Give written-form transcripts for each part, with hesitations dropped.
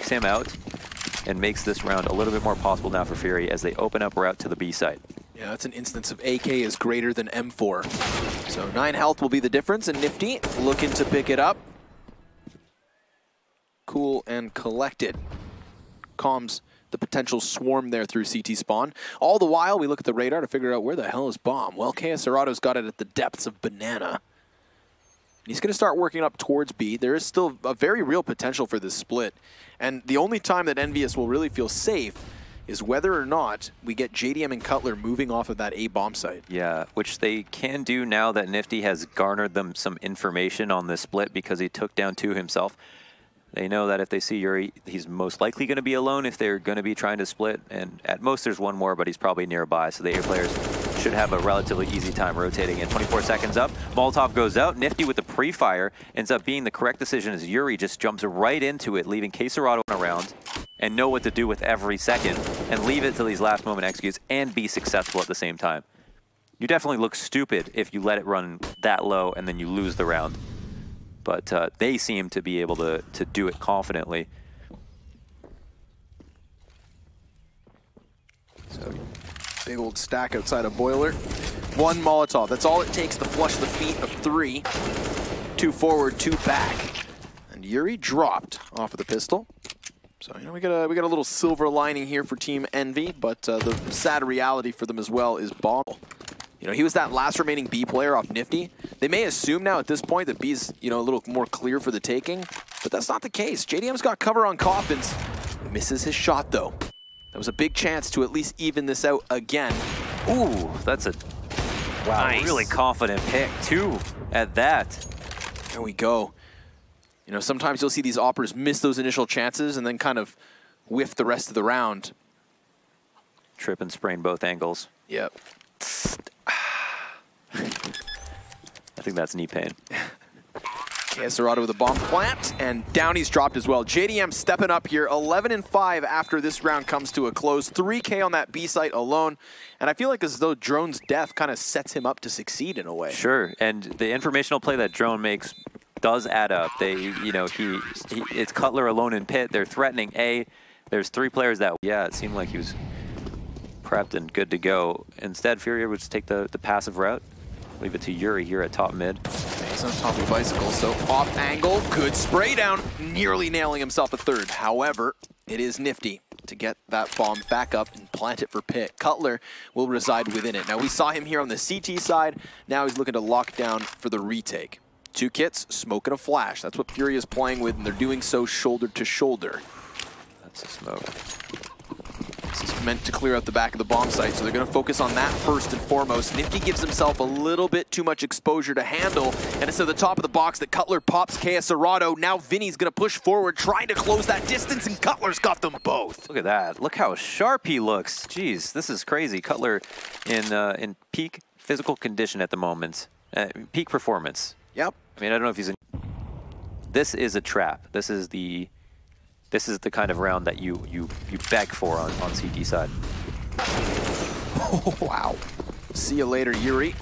takes him out and makes this round a little bit more possible now for FURIA as they open up route to the B site. Yeah, that's an instance of AK is greater than M4. So 9 health will be the difference, and Nifty looking to pick it up. Cool and collected. Calms the potential swarm there through CT spawn. All the while, we look at the radar to figure out where the hell is bomb. Well, kscerato's got it at the depths of banana. He's going to start working up towards B. There is still a very real potential for this split. And the only time that Envious will really feel safe is whether or not we get JDM and Cutler moving off of that A bomb site. Yeah, which they can do now that Nifty has garnered them some information on this split because he took down 2 himself. They know that if they see yuurih, he's most likely going to be alone if they're going to be trying to split. And at most there's one more, but he's probably nearby. So the A players should have a relatively easy time rotating in. 24 seconds up, Molotov goes out. Nifty with the pre-fire ends up being the correct decision as yuurih just jumps right into it, leaving kscerato around and know what to do with every second and leave it till these last moment executes and be successful at the same time. You definitely look stupid if you let it run that low and then you lose the round. But they seem to be able to do it confidently. So, big old stack outside a boiler. 1 Molotov. That's all it takes to flush the feet of 3. 2 forward, 2 back. And yuurih dropped off of the pistol. So, you know, we got a little silver lining here for Team Envy, but the sad reality for them as well is bomb. You know, he was that last remaining B player off Nifty. They may assume now at this point that B's, you know, a little more clear for the taking, but that's not the case. JDM's got cover on Coffins. Misses his shot, though. That was a big chance to at least even this out again. Ooh, that's a really confident pick, too, at that. There we go. You know, sometimes you'll see these operas miss those initial chances and then kind of whiff the rest of the round. Trip and sprain both angles. Yep. I think that's knee pain. kscerato with a bomb plant, and Downey's dropped as well. JDM stepping up here, 11-5 after this round comes to a close. 3K on that B site alone, and I feel like as though Drone's death kind of sets him up to succeed in a way. Sure, and the informational play that Drone makes does add up. They, you know, it's Cutler alone in pit. They're threatening A. There's 3 players that, yeah, it seemed like he was prepped and good to go. Instead, FURIA would just take the passive route. Leave it to yuurih here at top mid. He's on top of the bicycle, so off angle, good spray down, nearly nailing himself a 3rd. However, it is Nifty to get that bomb back up and plant it for pit. Cutler will reside within it. Now, we saw him here on the CT side. Now he's looking to lock down for the retake. 2 kits, smoke and a flash. That's what FURIA is playing with, and they're doing so shoulder to shoulder. That's a smoke. This is meant to clear out the back of the bomb site, so they're going to focus on that first and foremost. Nifty gives himself a little bit too much exposure to handle, and it's to the top of the box that Cutler pops kscerato. Now VINI's going to push forward, trying to close that distance, and Cutler's got them both. Look at that. Look how sharp he looks. Jeez, this is crazy. Cutler in peak physical condition at the moment. Peak performance. Yep. I mean, I don't know if he's in... This is a trap. This is the kind of round that you beg for on CT side. Oh, wow. See you later, yuurih.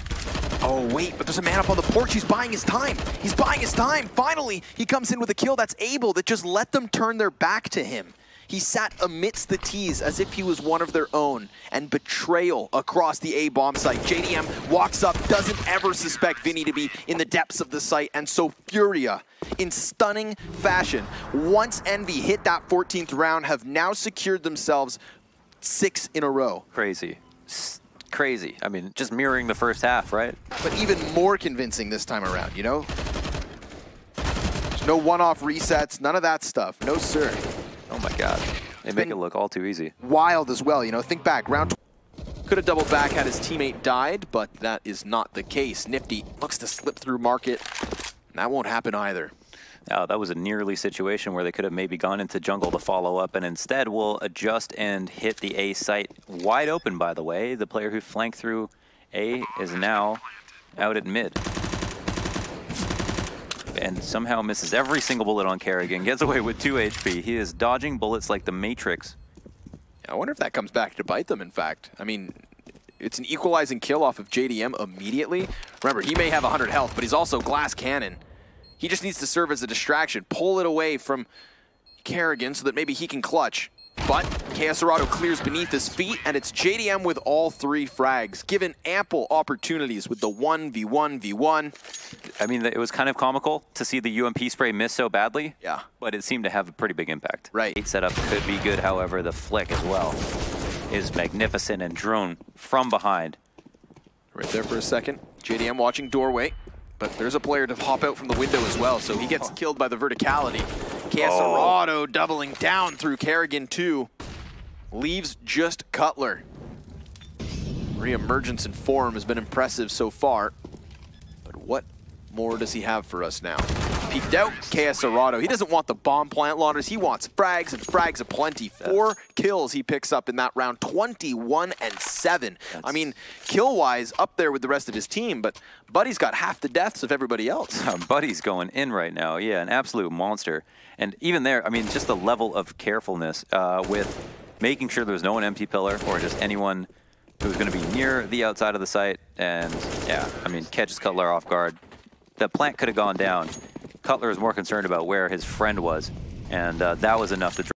Oh, wait, but there's a man up on the porch. He's buying his time. He's buying his time. Finally, he comes in with a kill that's able that just let them turn their back to him. He sat amidst the T's as if he was one of their own, and betrayal across the A bomb site. JDM walks up, doesn't ever suspect VINI to be in the depths of the site, and so FURIA, in stunning fashion, once Envy hit that 14th round, have now secured themselves 6 in a row. Crazy. Crazy. I mean, just mirroring the first half, right? But even more convincing this time around, you know? There's no one-off resets, none of that stuff. No, sir. Oh my God. They make it look all too easy. Wild as well, you know, think back, round could have doubled back had his teammate died, but that is not the case. Nifty looks to slip through market, and that won't happen either. That was a nearly situation where they could have maybe gone into jungle to follow up, and instead will adjust and hit the A site wide open, by the way. The player who flanked through A is now out at mid. And somehow misses every single bullet on karrigan, gets away with 2 HP. He is dodging bullets like the Matrix. I wonder if that comes back to bite them, in fact. I mean, it's an equalizing kill off of JDM immediately. Remember, he may have 100 health, but he's also glass cannon. He just needs to serve as a distraction, pull it away from karrigan so that maybe he can clutch. But kscerato clears beneath his feet, and it's JDM with all 3 frags, given ample opportunities with the 1v1v1. I mean, it was kind of comical to see the UMP spray miss so badly. Yeah. But it seemed to have a pretty big impact. Right. Setup could be good, however, the flick as well is magnificent and drone from behind. Right there for a second. JDM watching doorway, but there's a player to hop out from the window as well, so he gets killed by the verticality. kscerato doubling down through karrigan 2. Leaves just Cutler. Re-emergence in form has been impressive so far, but what more does he have for us now? Peeked out, kscerato. He doesn't want the bomb plant launchers. He wants frags and frags aplenty. 4 kills he picks up in that round, 21 and 7. I mean, kill-wise, up there with the rest of his team, but Buddy's got half the deaths of everybody else. Buddy's going in right now. Yeah, an absolute monster. And even there, I mean, just the level of carefulness with making sure there's no one empty pillar or just anyone who's going to be near the outside of the site. And yeah, I mean, catches Cutler off guard. The plant could have gone down. Cutler is more concerned about where his friend was, and that was enough to draw